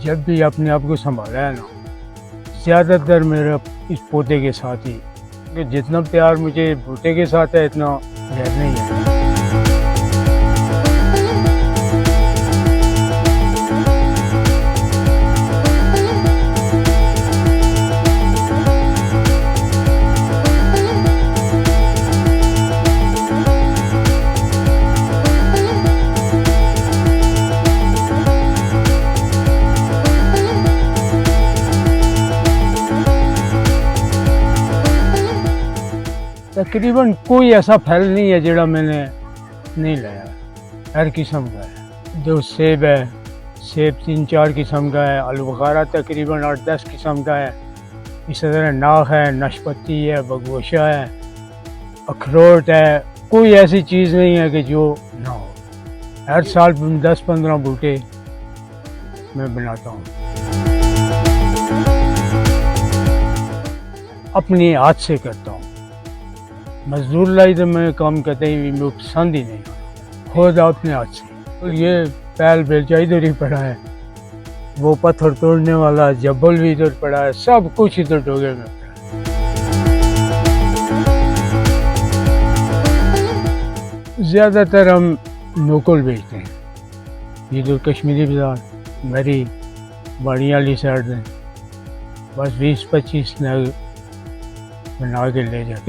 जब भी अपने आप को संभाला है ना, ज़्यादातर मेरा इस पोते के साथ ही, कि जितना प्यार मुझे पोते के साथ है इतना प्यार नहीं है। तकरीबन कोई ऐसा फल नहीं है जिहड़ा मैंने नहीं लाया, हर किस्म का है। जो सेब है, सेब 3-4 किस्म का है, अलबुखारा तकरीबन 8-10 किस्म का है। इस तरह नाख है, नाशपत्ती है, बगोशा है, अखरोट है। कोई ऐसी चीज़ नहीं है कि जो ना हो। हर साल 10-15 बूटे मैं बनाता हूँ, अपने हाथ से करता हूँ। मजदूर लाई तो मैं काम करते ही मुझे पसंद ही नहीं, खुद अपने हाथ से। और ये पैल बेलचा इधर ही पड़ा है, वो पत्थर तोड़ने वाला जब्बल भी इधर पड़ा है, सब कुछ इधर डोगे में पड़ा है। ज़्यादातर हम लोकल बेचते हैं, इधर कश्मीरी बाजार, मरी, बाड़ी वाली साइड में बस 20-25 नग बना के ले जाए।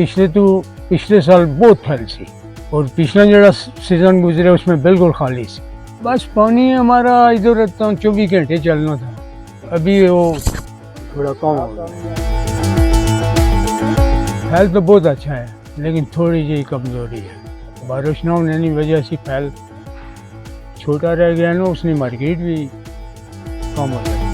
पिछले साल बहुत फैल सी, और पिछला जरा सीजन गुजरे उसमें बिल्कुल खाली सी। बस पानी हमारा इधर 24 घंटे चलना था, अभी वो थोड़ा कम हो गया। फैल तो बहुत अच्छा है, लेकिन थोड़ी जी कमज़ोरी है। बारिश ना होने की वजह से फैल छोटा रह गया ना, उसने मार्केट भी कम हो जाती है।